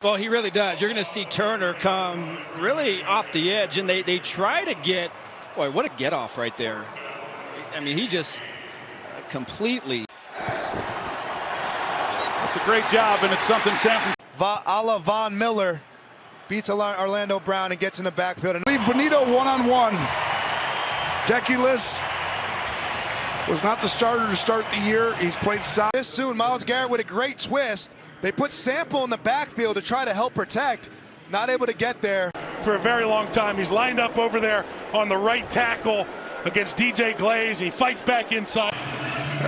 Well, he really does. You're going to see Turner come really off the edge, and they try to get, boy, what a get off right there. I mean, he just completely. It's a great job, and it's something San Francisco. A la Von Miller beats Orlando Brown and gets in the backfield. And leave Bonito one-on-one. Deculus was not the starter to start the year. He's played solid. This soon, Myles Garrett with a great twist. They put Sample in the backfield to try to help protect. Not able to get there. For a very long time, he's lined up over there on the right tackle against DJ Glaze. He fights back inside.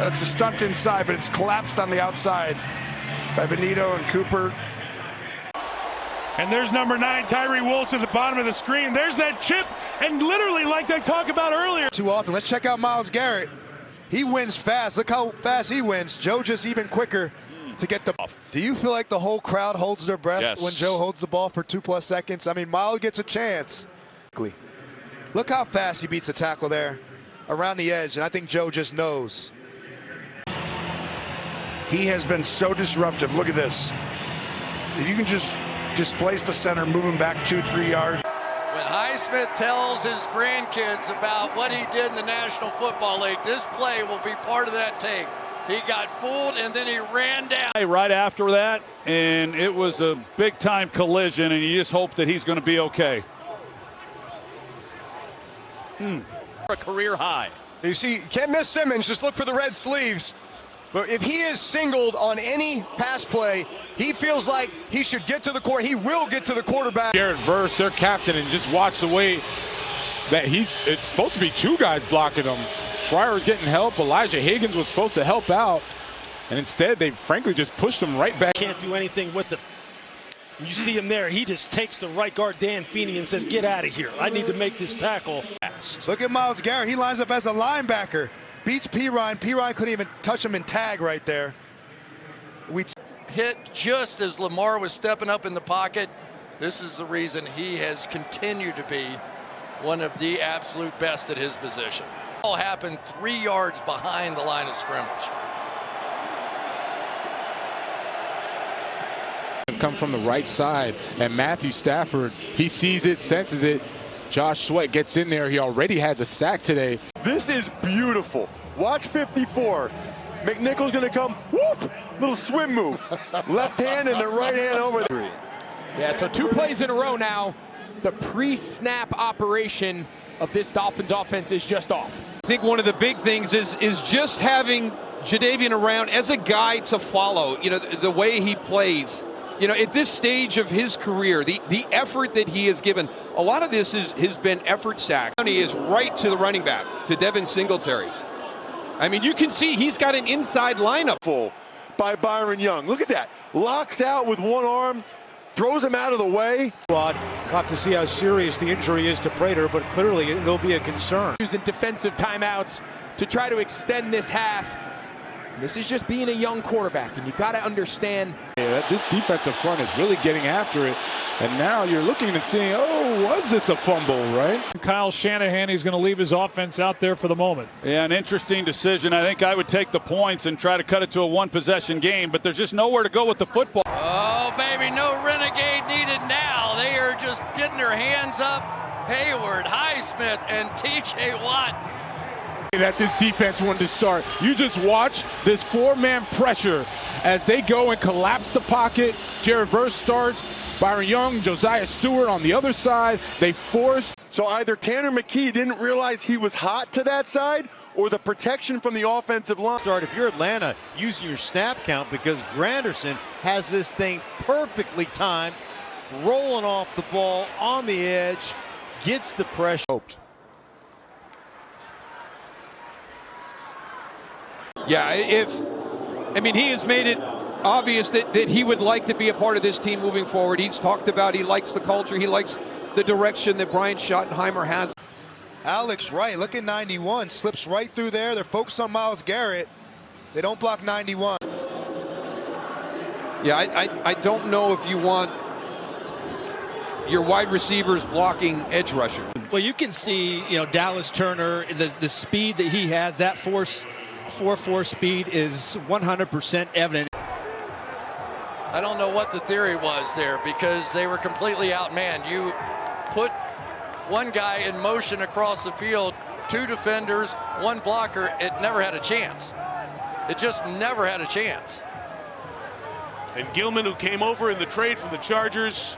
It's a stunt inside, but it's collapsed on the outside by Bonito and Cooper. And there's number 9, Tyree Wilson, at the bottom of the screen. There's that chip, and literally, like I talked about earlier. Too often. Let's check out Myles Garrett. He wins fast. Look how fast he wins. Joe just even quicker to get the. Do you feel like the whole crowd holds their breath when Joe holds the ball for 2+ seconds? I mean, Myles gets a chance. Look how fast he beats the tackle there around the edge, and I think Joe just knows. He has been so disruptive. Look at this. If you can just displace the center, move him back 2-3 yards. When Highsmith tells his grandkids about what he did in the National Football League, this play will be part of that tape. He got fooled, and then he ran down. Right after that, and it was a big-time collision, and you just hope that he's going to be okay. A career high. You see, can't miss Simmons. Just look for the red sleeves. But if he is singled on any pass play, he feels like he should get to the court. He will get to the quarterback. Garrett Verse, their captain, and just watch the way that it's supposed to be 2 guys blocking him. Schreier was getting help. Elijah Higgins was supposed to help out. And instead, they frankly just pushed him right back. Can't do anything with it. You see him there. He just takes the right guard, Dan Feeney, and says, get out of here. I need to make this tackle. Look at Myles Garrett. He lines up as a linebacker. Beats Perine. Perine couldn't even touch him in tag right there. Hit just as Lamar was stepping up in the pocket. This is the reason he has continued to be one of the absolute best at his position. All happened 3 yards behind the line of scrimmage. Come from the right side, and Matthew Stafford, he sees it, senses it. Josh Sweat gets in there. He already has a sack today. This is beautiful. Watch 54. McNichol's going to come, whoop, little swim move. Left hand and the right hand over there. Yeah, so 2 plays in a row now. The pre-snap operation of this Dolphins offense is just off. I think one of the big things is just having Jadeveon around as a guy to follow. You know, the way he plays. You know, at this stage of his career, the effort that he has given, a lot of this has been effort sack. He is right to the running back, to Devin Singletary. I mean, you can see he's got an inside lineup. Full by Byron Young. Look at that. Locks out with one arm, throws him out of the way. We'll have to see how serious the injury is to Prater, but clearly it'll be a concern. Using defensive timeouts to try to extend this half. This is just being a young quarterback, and you got to understand. Yeah, this defensive front is really getting after it. And now you're looking and seeing, oh, was this a fumble, right? Kyle Shanahan, he's going to leave his offense out there for the moment. Yeah, an interesting decision. I think I would take the points and try to cut it to a 1-possession game, but there's just nowhere to go with the football. Oh, baby, no renegade needed now. They are just getting their hands up. Hayward, Highsmith, and T.J. Watt. That this defense wanted to start. You just watch this 4-man pressure as they go and collapse the pocket. Jared Verse starts. Byron Young, Josiah Stewart on the other side. They force. So either Tanner McKee didn't realize he was hot to that side, or the protection from the offensive line. Start if you're Atlanta using your snap count, because Granderson has this thing perfectly timed, rolling off the ball on the edge, gets the pressure. Yeah, he has made it obvious that he would like to be a part of this team moving forward. He's talked about he likes the culture. He likes the direction that Brian Schottenheimer has. Alex Wright, look at 91, slips right through there. They're focused on Myles Garrett. They don't block 91. Yeah, I don't know if you want your wide receivers blocking edge rusher. Well, you can see, Dallas Turner, the speed that he has, that 4.4 speed is 100% evident. I don't know know what the theory was there because they were completely outmanned. You put one guy in motion across the field, 2 defenders, 1 blocker, it never had a chance. It just never had a chance. And Gilman, who came over in the trade from the Chargers,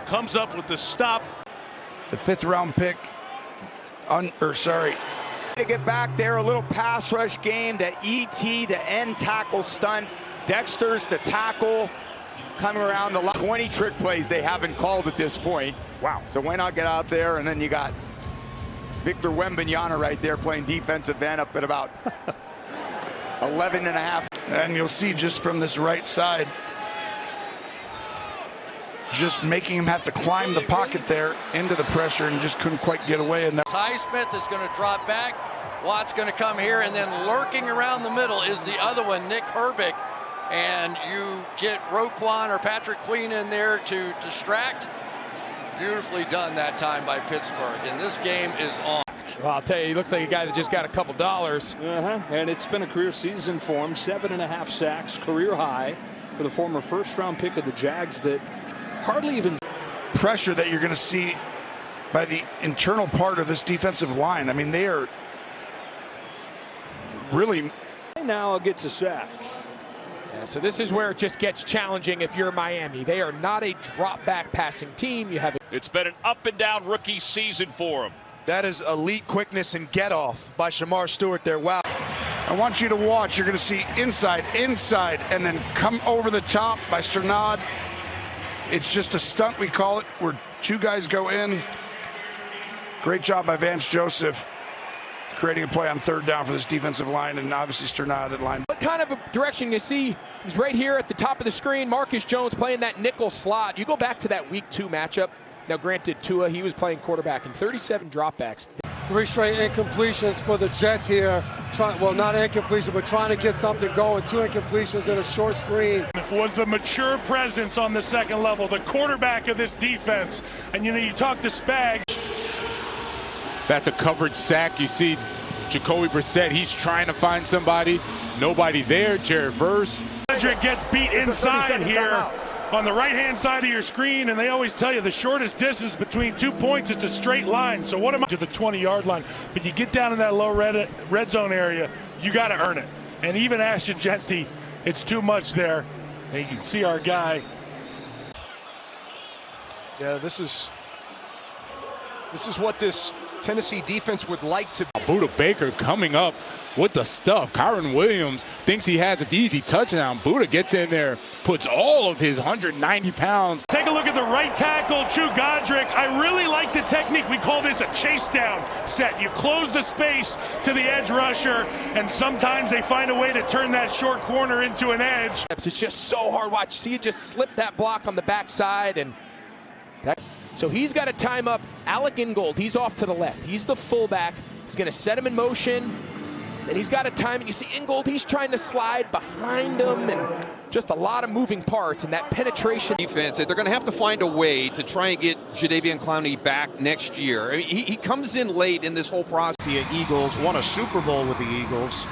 comes up with the stop. The 5th round pick, to get back there, a little pass rush game, the ET, the end tackle stunt, Dexter's the tackle, coming around the 20 trick plays they haven't called at this point. Wow. So why not get out there? And then you got Victor Wembanyama right there playing defensive end up at about 11.5. And you'll see just from this right side, just making him have to climb the pocket there into the pressure and just couldn't quite get away. And Highsmith is going to drop back. Watt's going to come here, and then lurking around the middle is the other one, Nick Herbig. And you get Roquan or Patrick Queen in there to distract. Beautifully done that time by Pittsburgh, and this game is on. Well, I'll tell you, he looks like a guy that just got a couple dollars. And it's been a career season for him. 7.5 sacks, career high for the former first-round pick of the Jags that hardly even... Pressure that you're going to see by the internal part of this defensive line. I mean, they are really... Now gets a sack. Yeah, so this is where it just gets challenging if you're Miami. They are not a drop-back passing team. You have It's been an up-and-down rookie season for him. That is elite quickness and get-off by Shamar Stewart there. Wow. I want you to watch. You're going to see inside, and then come over the top by Sternad. It's just a stunt, we call it, where 2 guys go in. Great job by Vance Joseph creating a play on 3rd down for this defensive line, and obviously Sternad at line. What kind of a direction you see is right here at the top of the screen. Marcus Jones playing that nickel slot. You go back to that week 2 matchup. Now, granted, Tua, he was playing quarterback in 37 dropbacks. 3 straight incompletions for the Jets here. Well, not incompletion, but trying to get something going. 2 incompletions and a short screen. Was the mature presence on the second level, the quarterback of this defense. And, you talk to Spags. That's a coverage sack. You see Jacoby Brissett, he's trying to find somebody. Nobody there. Jared Verse. Cedric gets beat inside here on the right-hand side of your screen, and they always tell you the shortest distance between 2 points, it's a straight line. So what am I to the 20-yard line? But you get down in that low red zone area, you got to earn it. And even Ashton Genty, it's too much there. And you can see our guy. Yeah, this is what this Tennessee defense would like to. Buda Baker coming up with the stuff. Kyron Williams thinks he has an easy touchdown. Buda gets in there, puts all of his 190 pounds. Take a look at the right tackle, Chu Godric. I really like the technique. We call this a chase down set. You close the space to the edge rusher, and sometimes they find a way to turn that short corner into an edge. It's just so hard. Watch, see it just slip that block on the backside, and that. So he's got to time up Alec Ingold. He's off to the left. He's the fullback. He's going to set him in motion. And he's got to time it. You see Ingold, he's trying to slide behind him, and just a lot of moving parts and that penetration. Defense, they're going to have to find a way to try and get Jadeveon Clowney back next year. I mean, he comes in late in this whole process. The Eagles won a Super Bowl with the Eagles.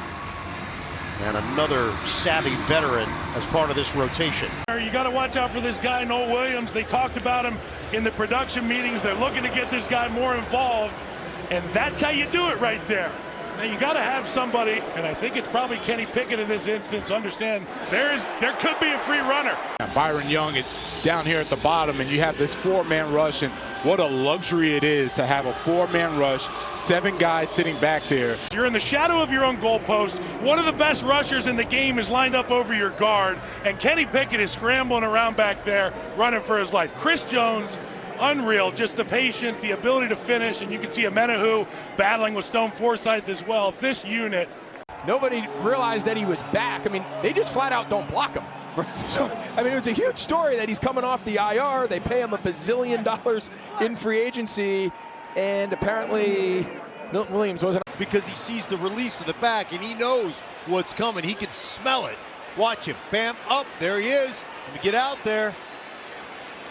And another savvy veteran as part of this rotation. You got to watch out for this guy, Noel Williams. They talked about him in the production meetings. They're looking to get this guy more involved, and that's how you do it right there. Now you got to have somebody, and I think it's probably Kenny Pickett in this instance. Understand there could be a free runner. Byron Young is down here at the bottom, and you have this 4-man rush, and what a luxury it is to have a 4-man rush, 7 guys sitting back there. You're in the shadow of your own goalpost. One of the best rushers in the game is lined up over your guard, and Kenny Pickett is scrambling around back there, running for his life. Chris Jones, unreal, just the patience, the ability to finish, and you can see Amenahu battling with Stone Forsythe as well. This unit. Nobody realized that he was back. I mean, they just flat out don't block him. So, I mean, it was a huge story that he's coming off the IR. They pay him $1 bazillion in free agency, and apparently Milton Williams wasn't. Because he sees the release of the back, and he knows what's coming. He can smell it. Watch him. Bam, up. There he is. Let me get out there.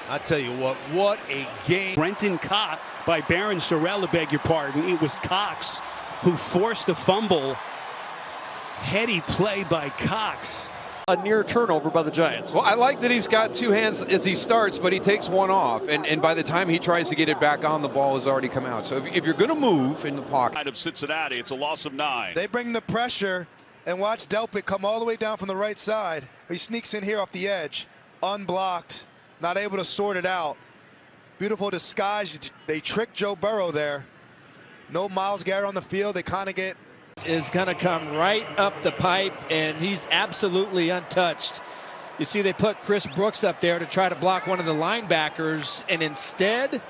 I tell you what a game. Brenton caught by Baron Sorrell, I beg your pardon. It was Cox who forced the fumble. Heady play by Cox. A near turnover by the Giants. Well, I like that he's got two hands as he starts, but he takes one off. And by the time he tries to get it back on, the ball has already come out. So if you're going to move in the pocket. Of Cincinnati, it's a loss of 9. They bring the pressure, and watch Delpit come all the way down from the right side. He sneaks in here off the edge, unblocked, not able to sort it out. Beautiful disguise. They trick Joe Burrow there. No Myles Garrett on the field. They kind of get... is going to come right up the pipe, and he's absolutely untouched. You see they put Chris Brooks up there to try to block one of the linebackers, and instead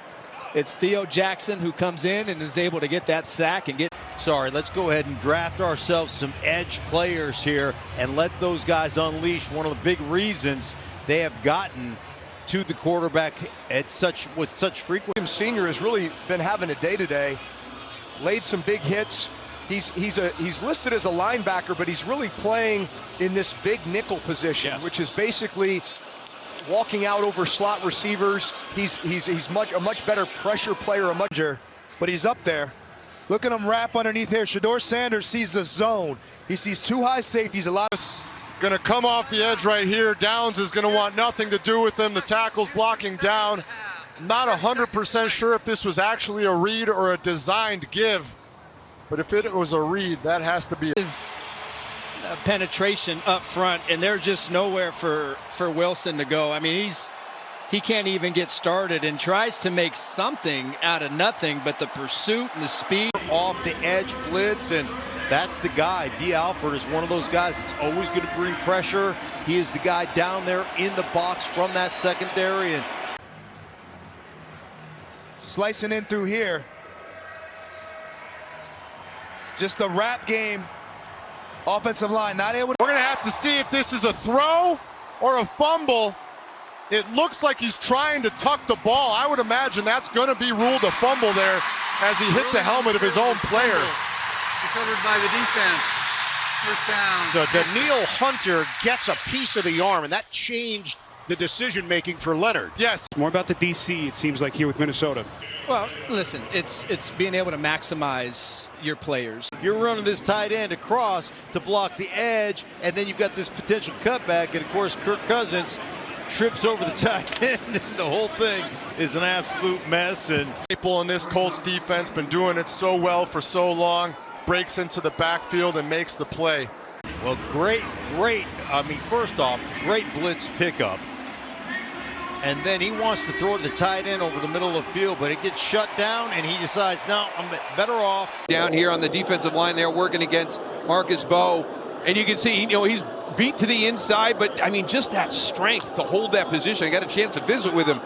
it's Theo Jackson who comes in and is able to get that sack and get... Sorry, let's go ahead and draft ourselves some edge players here and let those guys unleash. One of the big reasons they have gotten to the quarterback with such frequency. Senior has really been having a day today. Laid some big hits. He's listed as a linebacker, but he's really playing in this big nickel position, which is basically walking out over slot receivers. He's a much better pressure player, but he's up there. Look at him wrap underneath here. Shedeur Sanders sees the zone. He sees two high safeties. A lot of going to come off the edge right here. Downs is going to want nothing to do with him. The tackle's blocking down. Not 100% sure if this was actually a read or a designed give. But if it was a read, that has to be penetration up front, and there's just nowhere for Wilson to go. I mean, he can't even get started and tries to make something out of nothing, but the pursuit and the speed. Off the edge blitz, and that's the guy. D. Alford is one of those guys that's always going to bring pressure. He is the guy down there in the box from that secondary. And slicing in through here. Just the wrap game. Offensive line not able to... We're going to have to see if this is a throw or a fumble. It looks like he's trying to tuck the ball. I would imagine that's going to be ruled a fumble there as he hit the helmet of his own player. Recovered by the defense. First down. So Daniil Hunter gets a piece of the arm, and that changed the decision-making for Leonard. Yes. More about the DC, it seems like, here with Minnesota. Well, listen, it's being able to maximize your players. You're running this tight end across to block the edge, and then you've got this potential cutback, and of course Kirk Cousins trips over the tight end, and the whole thing is an absolute mess. And people in this Colts defense been doing it so well for so long, breaks into the backfield and makes the play. Well, great, I mean, first off, great blitz pickup. And then he wants to throw the tight end over the middle of the field, but it gets shut down, and he decides, no, I'm better off. Down here on the defensive line, they're working against Marcus Bowe. And you can see, he's beat to the inside, but, I mean, just that strength to hold that position. I got a chance to visit with him,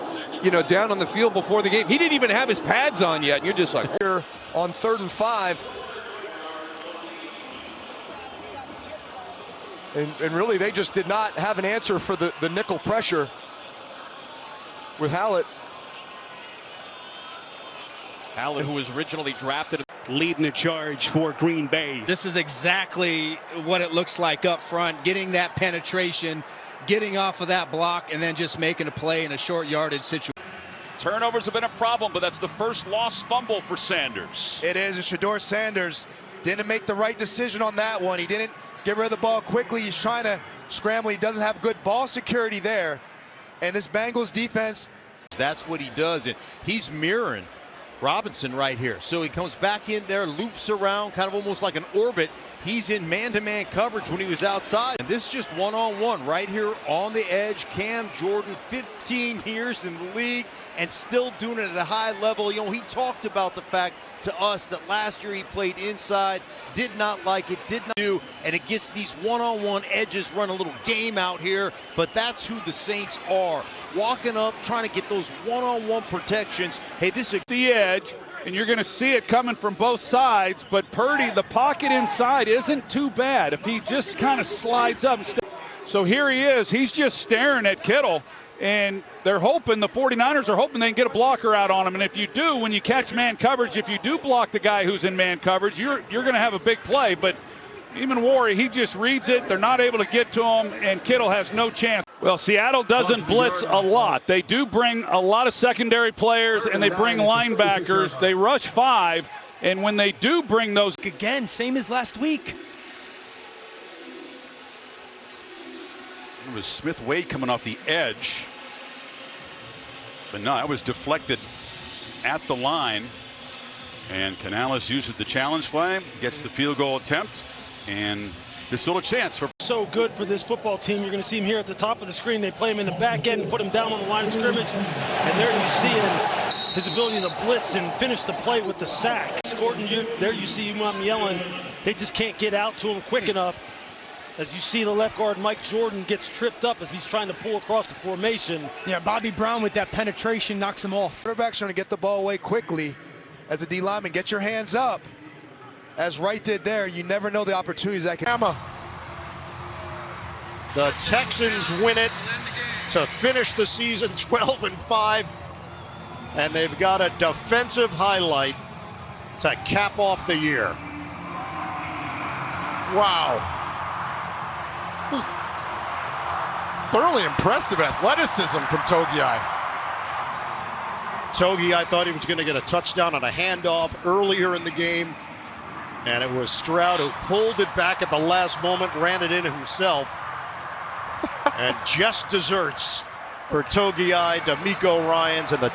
down on the field before the game. He didn't even have his pads on yet, and you're just like... Here on 3rd and 5. And really, they just did not have an answer for the nickel pressure with Hallett. Hallett, who was originally drafted, leading the charge for Green Bay. This is exactly what it looks like up front, getting that penetration, getting off of that block, and then just making a play in a short yardage situation. Turnovers have been a problem, but that's the first lost fumble for Sanders. It is, and Shedeur Sanders didn't make the right decision on that one. He didn't get rid of the ball quickly. He's trying to scramble. He doesn't have good ball security there. And this Bengals defense. That's what he does. And he's mirroring Robinson right here. So he comes back in there, loops around, kind of almost like an orbit. He's in man-to-man coverage when he was outside. And this is just one-on-one right here on the edge. Cam Jordan, 15 years in the league and still doing it at a high level. He talked about the fact to us that last year he played inside, did not like it, did not do, and it gets these one-on-one edges, run a little game out here, but that's who the Saints are. Walking up, trying to get those one-on-one protections. Hey, this is the edge, and you're going to see it coming from both sides, but Purdy, the pocket inside isn't too bad if he just kind of slides up. So here he is. He's just staring at Kittle. And they're hoping, the 49ers are hoping they can get a blocker out on him. And if you do, when you catch man coverage, if you do block the guy who's in man coverage, you're going to have a big play. But even Warrior, he just reads it. They're not able to get to him, and Kittle has no chance. Well, Seattle doesn't blitz a lot. They do bring a lot of secondary players, and they bring linebackers. They rush 5, and when they do bring those... Again, same as last week. It was Smith-Wade coming off the edge. But no, that was deflected at the line. And Canales uses the challenge flag, gets the field goal attempt, and there's still a chance for. So good for this football team. You're going to see him here at the top of the screen. They play him in the back end and put him down on the line of scrimmage. And there you see his ability to blitz and finish the play with the sack. Gordon, there you see him yelling. They just can't get out to him quick enough. As you see the left guard, Mike Jordan, gets tripped up as he's trying to pull across the formation. Yeah, Bobby Brown with that penetration knocks him off. Quarterback's trying to get the ball away quickly. As a D lineman, get your hands up. As Wright did there, you never know the opportunities that can. The Texans win it to finish the season 12-5, and they've got a defensive highlight to cap off the year. Wow. It was thoroughly impressive athleticism from Togiai. I thought he was going to get a touchdown on a handoff earlier in the game, and it was Stroud who pulled it back at the last moment, ran it in himself, and just desserts for Togiai, D'Amico Ryans, and the